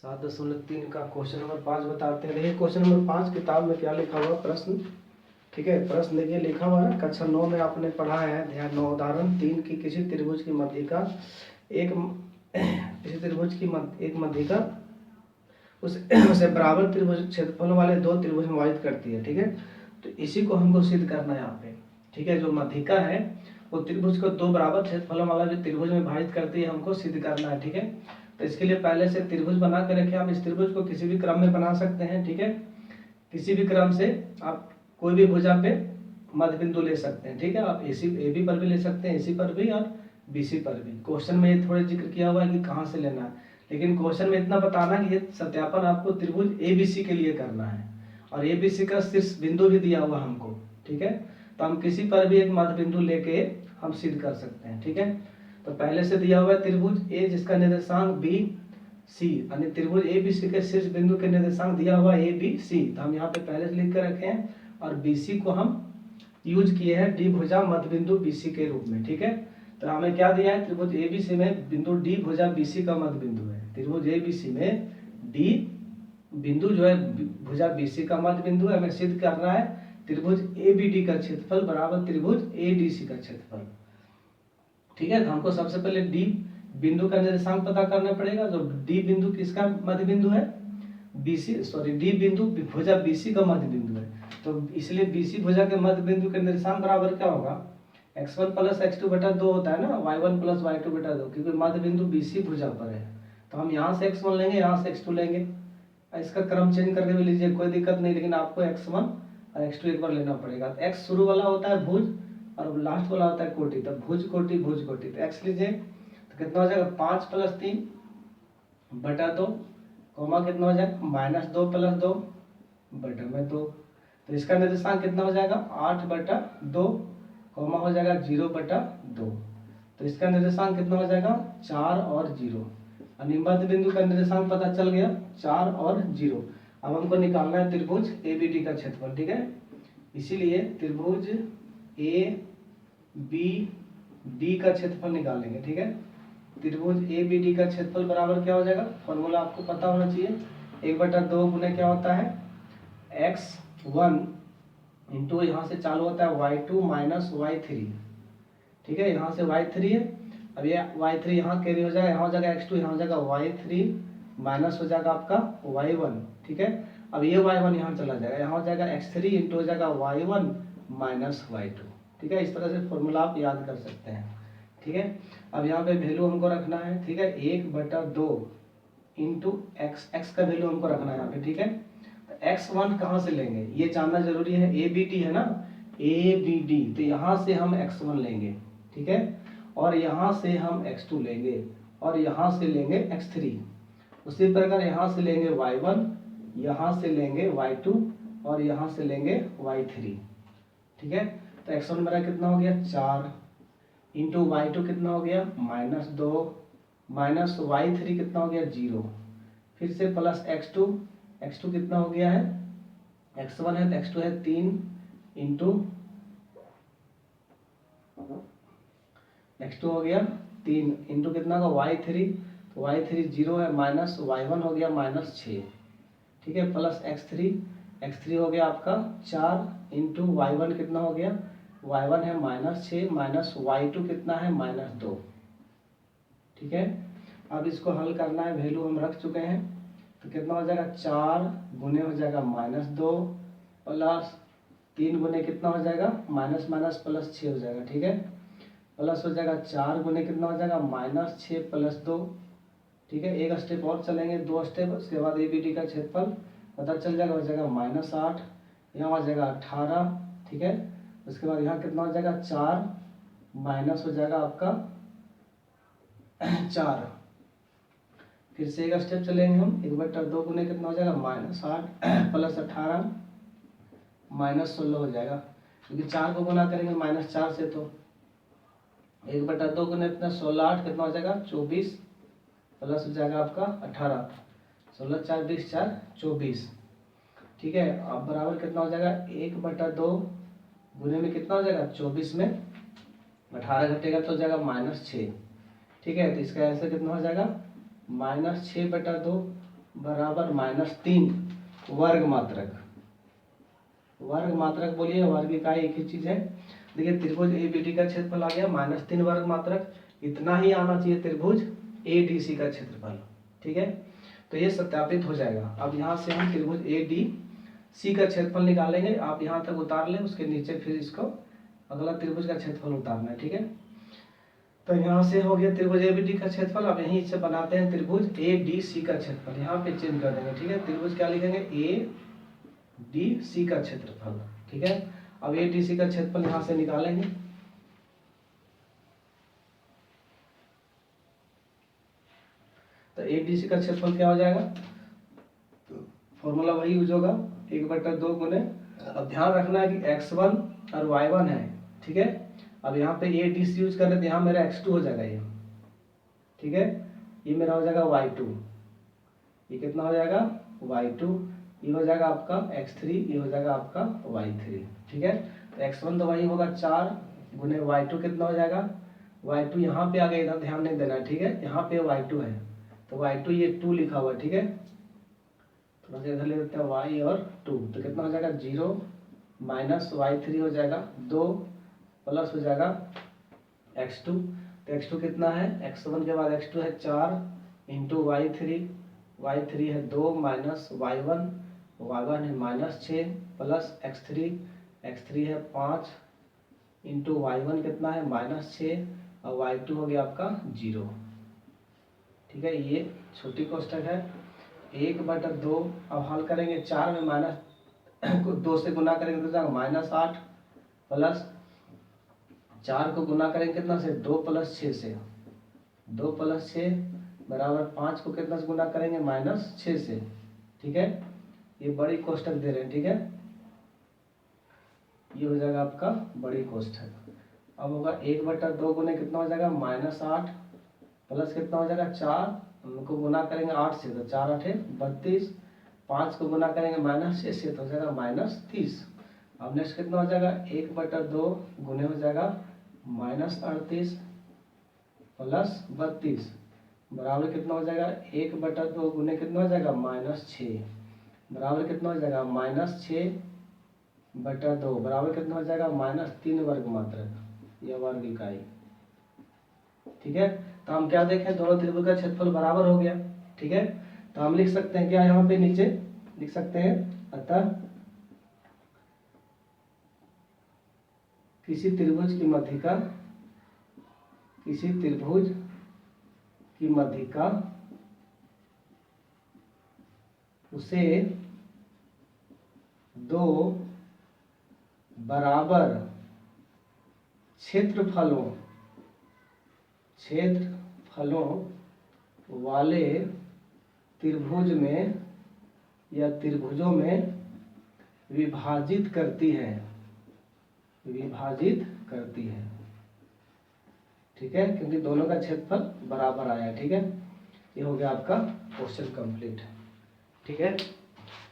7.3 का question number 5 बताते हैं। देखिए क्वेश्चन नंबर 5 किताब में क्या लिखा हुआ प्रश्न। ठीक है, प्रश्न देखिए लिखा हुआ है कक्षा 9 में आपने पढ़ा है। ध्यान 9 उदाहरण 3 की किसी त्रिभुज की मध्यिका एक किसी त्रिभुज की एक मध्यिका उसे बराबर त्रिभुज क्षेत्रफल वाले दो त्रिभुज में विभाजित करती है। ठीक है, तो इसी को हमको सिद्ध करना है यहाँ पे। ठीक है, जो मध्यिका है वो त्रिभुज को दो बराबर क्षेत्रफल वाला जो त्रिभुज में विभाजित करती है हमको सिद्ध करना है। ठीक है, तो इसके लिए पहले से त्रिभुज बना के रखे। आप इस त्रिभुज को किसी भी क्रम में बना सकते हैं। ठीक है, किसी भी क्रम से आप कोई भी भुजा पे मध्य बिंदु ले सकते हैं। ठीक है, आप ए बी पर भी ले सकते हैं, एसी पर भी और बीसी पर भी। क्वेश्चन में ये थोड़े जिक्र किया हुआ है कि कहाँ से लेना है, लेकिन क्वेश्चन में इतना बताना कि ये सत्यापन आपको त्रिभुज एबीसी के लिए करना है और एबीसी का शीर्ष बिंदु भी दिया हुआ हमको। ठीक है, तो हम किसी पर भी एक मध्य बिंदु लेके हम सिद्ध कर सकते हैं। ठीक है, तो पहले से दिया हुआ है त्रिभुज ए जिसका निर्देशांक बी सी, यानी त्रिभुज ए बी सी के शीर्ष बिंदु के निर्देशांक दिया हुआ ए बी सी, तो हम यहाँ पे पहले से लिख कर रखे हैं और बी सी को हम यूज किए हैं डी भुजा मध्य बिंदु बी सी के रूप में। ठीक है, तो हमें क्या दिया है, त्रिभुज ए बी सी में बिंदु डी भुजा बी सी का मध्य बिंदु है। त्रिभुज ए बी सी में डी बिंदु जो है भुजा बी सी का मध्य बिंदु है। हमें सिद्ध करना है त्रिभुज ए बी डी का क्षेत्रफल बराबर त्रिभुज ए डी सी का क्षेत्रफल। ठीक है, तो हमको सबसे पहले डी बिंदु का निर्देशांक पता करना पड़ेगा। जो डी बिंदु किसका मध्य बिंदु है, डी बिंदु भुजा बीसी का मध्य बिंदु है। तो इसलिए बीसी भुजा के मध्य बिंदु के निर्देशांक बराबर क्या होगा, x1 प्लस x2 बटा 2 होता है ना, y1 प्लस y2 बटा 2, क्योंकि मध्य बिंदु बीसी भुजा पर है। तो हम यहाँ से x1 लेंगे, यहाँ से x2 लेंगे। इसका क्रम चेंज करके भी लीजिए, कोई दिक्कत नहीं, लेकिन आपको x1 और x2 एक बार लेना पड़ेगा। तो x शुरू वाला होता है भुज और लास्ट वाला होता है कोटि, तो भुज कोटि भुज कोटि। तो x लीजिए तो कितना हो जाएगा 5 प्लस 3 बटा 2, कोमा कितना हो जाएगा -2 प्लस 2 बटा में 2। तो इसका निर्देशांक कितना हो जाएगा 8 बटा 2, कोमा हो जाएगा 0 बटा 2। तो इसका निर्देशांक कितना हो जाएगा 4 और 0। मध्य बिंदु का निर्देशांक पता चल गया 4 और 0। अब हमको निकालना है त्रिभुज ए बी डी का क्षेत्रफल। ठीक है, इसीलिए त्रिभुज ए बी डी का क्षेत्रफल निकालेंगे। ठीक है, त्रिभुज ए बी डी का क्षेत्रफल बराबर क्या हो जाएगा, फॉर्मूला आपको पता होना चाहिए, 1/2 गुने क्या होता है x1 इंटू यहाँ से चालू होता है y2 माइनस y3। ठीक है, यहाँ से y3 है, अब ये y3 यहाँ कैरी हो जाएगा, यहाँ हो जाएगा x2, यहाँ हो जाएगा y3 माइनस हो जाएगा आपका y1। ठीक है, अब ये y1 यहाँ चला जाएगा, यहाँ हो जाएगा x3 इंटू हो जाएगा y1 माइनस y2। ठीक है, इस तरह से फॉर्मूला आप याद कर सकते हैं। ठीक है, अब यहाँ पे वैल्यू हमको रखना है। ठीक है, 1/2 इंटू x का वैल्यू हमको रखना है यहाँ पे। ठीक है, तो x1 कहाँ से लेंगे ये जानना जरूरी है, ए बी डी है ना, ए बी डी, तो यहाँ से हम x1 लेंगे। ठीक है, और यहाँ से हम x2 लेंगे और यहाँ से लेंगे x3। उसी प्रकार यहाँ से लेंगे y1, यहाँ से लेंगे y2 और यहाँ से लेंगे y3। ठीक है, तो x1 मेरा कितना हो गया 4 इंटू y2 कितना हो गया -2 माइनस y3 कितना हो गया 0, फिर से प्लस x2 कितना हो गया है, x1 है तो x2 है 3 इंटू x2 हो गया 3 इंटू कितना का y3, तो y3 0 है, माइनस y1 हो गया -6। ठीक है, प्लस x3 हो गया आपका 4 इंटू y1 कितना हो गया, y1 है -6 माइनस y2 कितना है -2। ठीक है, अब इसको हल करना है, वैल्यू हम रख चुके हैं, तो कितना हो जाएगा 4 गुने हो जाएगा -2 प्लस 3 गुने कितना हो जाएगा माइनस माइनस प्लस 6 हो जाएगा। ठीक है, प्लस हो जाएगा 4 गुने कितना हो जाएगा -6 प्लस 2। ठीक है, एक स्टेप और चलेंगे, 2 स्टेप, उसके बाद ए बी डी का क्षेत्रफल पता चल जाएगा, हो जाएगा -8, यहाँ हो जाएगा 18। ठीक है, उसके बाद यहाँ कितना हो जाएगा 4 माइनस हो जाएगा आपका 4। फिर से एक स्टेप चलेंगे हम, 1/2 गुने कितना हो जाएगा -8 प्लस 18 -16 हो जाएगा, क्योंकि 4 को गुना करेंगे -4 से, तो 1/2 गुने इतना 16 8 कितना हो जाएगा 24 प्लस हो जाएगा आपका 18, 16 4 20 4 24। ठीक है, अब बराबर कितना हो जाएगा 1/2 गुने में कितना हो जाएगा 24 में 18 घटेगा तो हो जाएगा -6। ठीक है, तो इसका आंसर कितना हो जाएगा -6/2 बराबर -3 वर्ग मात्रक। वर्ग मात्रक बोलिए, वर्ग इकाई एक ही चीज है। देखिए त्रिभुज एबीडी का क्षेत्रफल आ गया -3 वर्ग मात्रक, इतना ही आना चाहिए त्रिभुज एडीसी का क्षेत्रफल। ठीक है, तो ये सत्यापित हो जाएगा। अब यहाँ से हम त्रिभुज एडीसी का क्षेत्रफल निकालेंगे। आप यहाँ तक उतार लें, उसके नीचे फिर इसको अगला त्रिभुज का क्षेत्रफल उतारना है। ठीक है, तो यहाँ से हो गया त्रिभुज एबीडी का क्षेत्रफल। अब यहीं से बनाते हैं त्रिभुज एडीसी का क्षेत्रफल, यहाँ पे चेंज कर देंगे। ठीक है, त्रिभुज क्या लिखेंगे, एडीसी का क्षेत्रफल। ठीक है, अब एडीसी का क्षेत्रफल यहाँ से निकालेंगे। तो एडीसी का क्षेत्रफल क्या हो जाएगा, तो फॉर्मूला वही यूज होगा, 1/2 गुने। अब ध्यान रखना है कि x1 और y1 है। ठीक है, अब यहाँ पे एडीसी यूज कर रहे थे, यहाँ मेरा x2 हो जाएगा ये। ठीक है, ये मेरा हो जाएगा y2, ये कितना हो जाएगा y2, ये हो जाएगा आपका x3, ये हो जाएगा आपका y3। ठीक है, तो x1 तो वही होगा 4 गुने y2 कितना हो जाएगा, y2 यहाँ पे आ गया, इधर ध्यान नहीं देना है। ठीक है, यहाँ पे y2 है तो y2 ये 2 लिखा हुआ है। ठीक है, थोड़ा सा इधर ले लेते हैं y और 2, तो कितना हो जाएगा 0 माइनस y3 हो जाएगा 2 प्लस हो जाएगा x2। तो x2 कितना है, x1 के बाद x2 है 4 इंटू y3 है 2 माइनस y1 है -6 प्लस x3 है 5 इंटू y1 कितना है -6 और y2 हो गया आपका 0। ठीक है, ये छोटी कोष्टक है 1/2। अब हल करेंगे, 4 में -2 से गुना करेंगे तो जाएगा -8 प्लस 4 को गुना करेंगे कितना से, 2 + 6 से, 2 + 6 बराबर 5 को कितना से गुना करेंगे, -6 से। ठीक है, ये बड़ी कोष्टक दे रहे हैं। ठीक है, ये हो जाएगा आपका बड़ी कोष्टक। अब होगा 1/2 गुने कितना हो जाएगा -8 प्लस कितना हो जाएगा 4, उनको गुना करेंगे 8 से तो 4 8 32, 5 को गुना करेंगे -6 से तो हो जाएगा -30। अब नेक्स्ट कितना हो जाएगा 1/2 गुने हो जाएगा -38 प्लस 32 बराबर कितना हो जाएगा 1/2 गुने कितना हो जाएगा -6 बराबर कितना हो जाएगा -6/2 बराबर कितना हो जाएगा -3 वर्ग मात्रक या वर्ग इकाई। ठीक है, तो हम क्या देखें, दोनों त्रिभुज का क्षेत्रफल बराबर हो गया। ठीक है, तो हम लिख सकते हैं क्या, यहाँ पे नीचे लिख सकते हैं, अतः किसी त्रिभुज की मध्यिका उसे 2 बराबर क्षेत्रफलों वाले त्रिभुज में या त्रिभुजों में विभाजित करती है। ठीक है, क्योंकि दोनों का क्षेत्रफल बराबर आया है। ठीक है, ये हो गया आपका क्वेश्चन कंप्लीट। ठीक है।